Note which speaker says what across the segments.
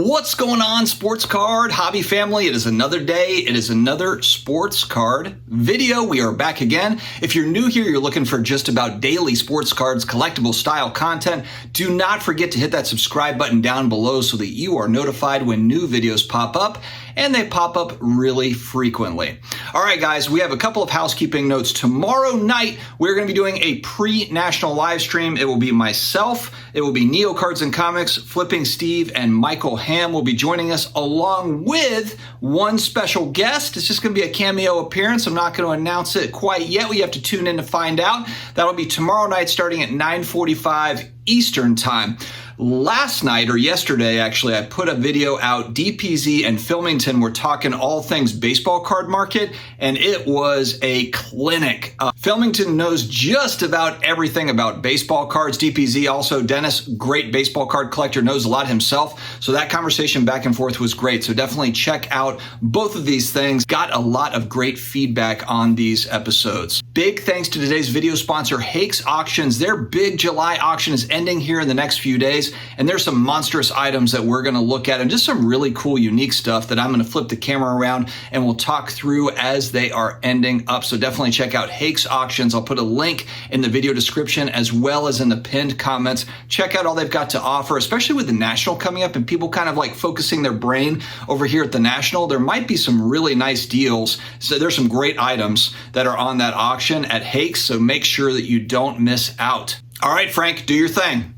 Speaker 1: What's going on, sports card hobby family? It is another day. It is another sports card video. We are back again. If you're new here, you're looking for just about daily sports cards, collectible style content. Do not forget to hit that subscribe button down below so that you are notified when new videos pop up, and they pop up really frequently. All right, guys, we have a couple of housekeeping notes. Tomorrow night, we're going to be doing a pre-national live stream. It will be myself, it will be Neo Cards and Comics, Flipping Steve, and Michael Ham will be joining us along with one special guest. It's just going to be a cameo appearance. I'm not going to announce it quite yet. We have to tune in to find out. That'll be tomorrow night starting at 9:45 Eastern Time. Last night, or yesterday actually, I put a video out. DPZ and Filmington were talking all things baseball card market, and it was a clinic. Filmington knows just about everything about baseball cards. DPZ also, Dennis, great baseball card collector, knows a lot himself. So that conversation back and forth was great. So definitely check out both of these things. Got a lot of great feedback on these episodes. Big thanks to today's video sponsor, Hake's Auctions. Their big July auction is ending here in the next few days, and there's some monstrous items that we're going to look at and just some really cool, unique stuff that I'm going to flip the camera around and we'll talk through as they are ending up. So definitely check out Hake's Auctions. I'll put a link in the video description as well as in the pinned comments. Check out all they've got to offer, especially with the National coming up and people kind of like focusing their brain over here at the National. There might be some really nice deals. So there's some great items that are on that auction at Hake's, so make sure that you don't miss out. All right, Frank, do your thing.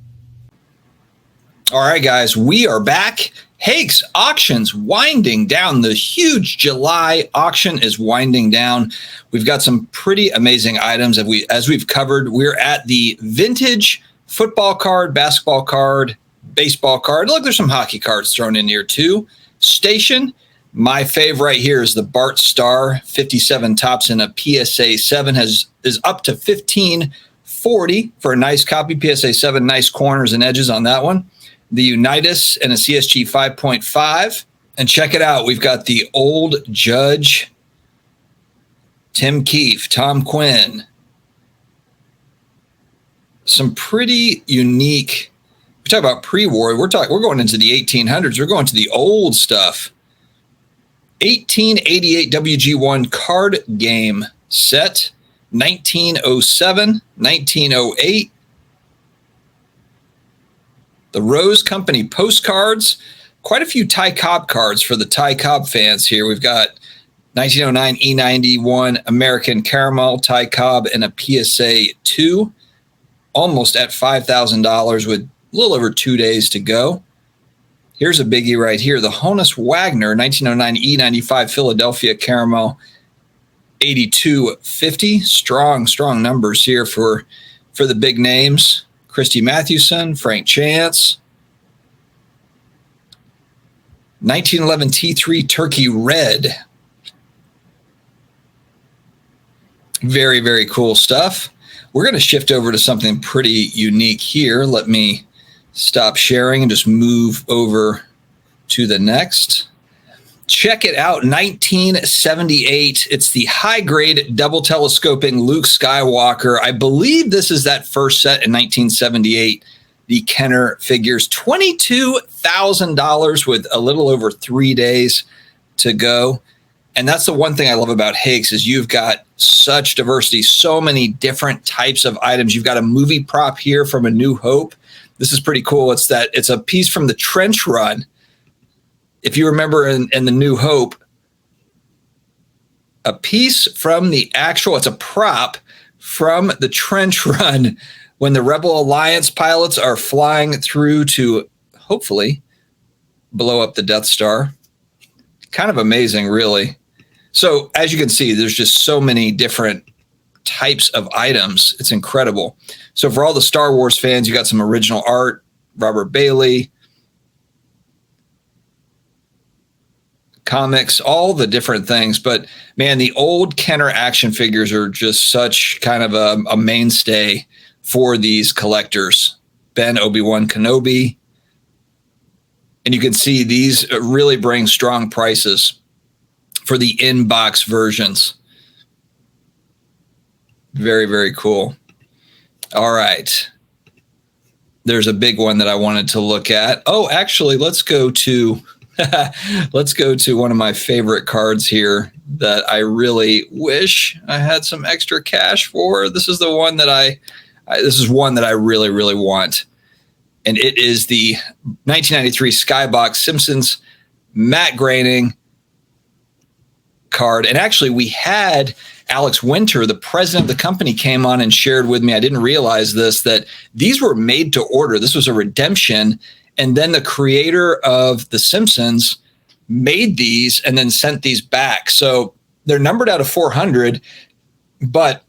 Speaker 1: All right, guys, we are back. Hake's Auctions winding down. The huge July auction is winding down. We've got some pretty amazing items as we've covered. We're at the vintage football card, basketball card, baseball card. Look, there's some hockey cards thrown in here too. Station. My favorite right here is the Bart Starr 57 tops in a PSA 7 is up to $15.40 for a nice copy. PSA 7, nice corners and edges on that one. The Unitas and a CSG 5.5. And check it out. We've got the old Judge, Tim Keefe, Tom Quinn. Some pretty unique. We talk about pre-war. We're going into the 1800s. We're going to the old stuff. 1888 WG1 card game set, 1907, 1908. The Rose Company postcards, quite a few Ty Cobb cards for the Ty Cobb fans here. We've got 1909 E91 American Caramel Ty Cobb and a PSA 2, almost at $5,000 with a little over 2 days to go. Here's a biggie right here. The Honus Wagner 1909 E95 Philadelphia Caramel 8250. Strong numbers here for the big names. Christy Mathewson, Frank Chance. 1911 T3 Turkey Red. Very, very cool stuff. We're going to shift over to something pretty unique here. Let me stop sharing and just move over to the next. Check it out, 1978. It's the high-grade double telescoping Luke Skywalker. I believe this is that first set in 1978. The Kenner figures, $22,000 with a little over 3 days to go. And that's the one thing I love about Hake's is you've got such diversity, so many different types of items. You've got a movie prop here from A New Hope. This is pretty cool. It's a piece from the Trench Run. If you remember in the New Hope, a piece from the actual, it's a prop from the Trench Run when the Rebel Alliance pilots are flying through to hopefully blow up the Death Star. Kind of amazing, really. So as you can see, there's just so many different types of items. It's incredible. So for all the Star Wars fans, you got some original art, Robert Bailey, comics, all the different things. But man, the old Kenner action figures are just such kind of a mainstay for these collectors. Ben, Obi-Wan Kenobi. And you can see these really bring strong prices for the in-box versions. Very, very cool. All right. there's a big one that I wanted to look at. Oh, actually, let's go to let's go to one of my favorite cards here that I really wish I had some extra cash for. This is the one that this is one that I really, really want. And it is the 1993 Skybox Simpsons matte graining card. And actually, we had Alex Winter, the president of the company, came on and shared with me, I didn't realize this, that these were made to order. This was a redemption. And then the creator of The Simpsons made these and then sent these back. So they're numbered out of 400, but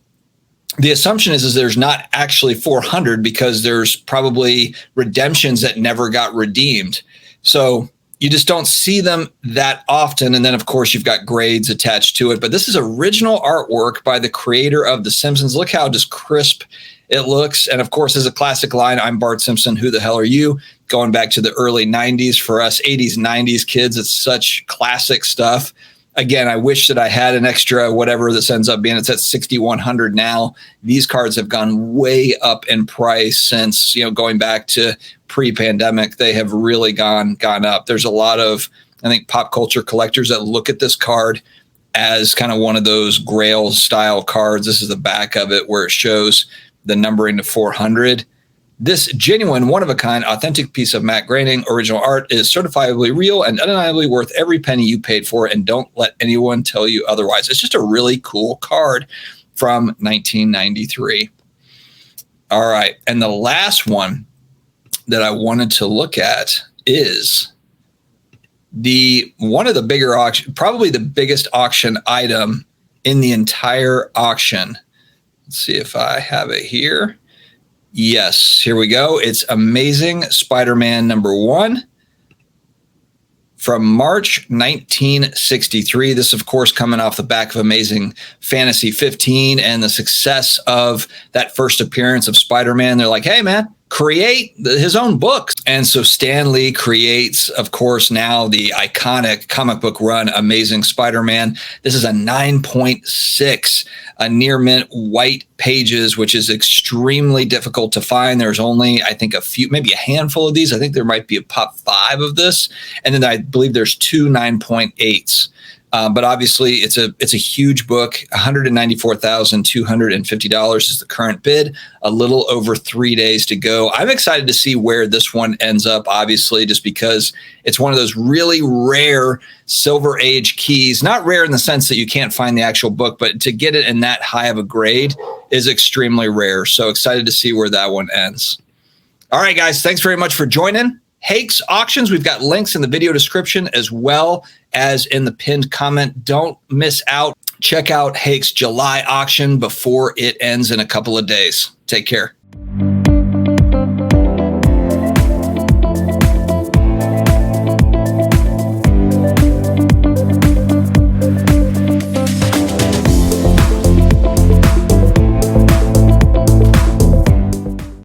Speaker 1: the assumption is there's not actually 400 because there's probably redemptions that never got redeemed. So you just don't see them that often. And then, of course, you've got grades attached to it. But this is original artwork by the creator of The Simpsons. Look how just crisp it looks. And, of course, as a classic line, I'm Bart Simpson. Who the hell are you? Going back to the early 90s for us 80s, 90s kids. It's such classic stuff. Again, I wish that I had an extra whatever this ends up being. It's at $6,100 now. These cards have gone way up in price since, going back to pre-pandemic. They have really gone up. There's a lot of, I think, pop culture collectors that look at this card as kind of one of those Grail style cards. This is the back of it where it shows the numbering to 400. This genuine, one-of-a-kind, authentic piece of matte graining original art is certifiably real and undeniably worth every penny you paid for it, and don't let anyone tell you otherwise. It's just a really cool card from 1993. All right, and the last one that I wanted to look at is one of the bigger auction, probably the biggest auction item in the entire auction. Let's see if I have it here. Yes, here we go. It's Amazing Spider-Man #1 from March 1963. This, of course, coming off the back of Amazing Fantasy 15 and the success of that first appearance of Spider-Man. They're like, hey, man, create his own books. And so Stan Lee creates, of course, now the iconic comic book run, Amazing Spider-Man. This is a 9.6, a near mint white pages, which is extremely difficult to find. There's only, I think, maybe a handful of these. I think there might be a pop 5 of this. And then I believe there's 2 9.8s. But obviously, it's a huge book. $194,250 is the current bid. A little over 3 days to go. I'm excited to see where this one ends up, obviously, just because it's one of those really rare Silver Age keys. Not rare in the sense that you can't find the actual book, but to get it in that high of a grade is extremely rare. So excited to see where that one ends. All right, guys, thanks very much for joining Hake's Auctions. We've got links in the video description as well as in the pinned comment. Don't miss out. Check out Hake's July auction before it ends in a couple of days. Take care.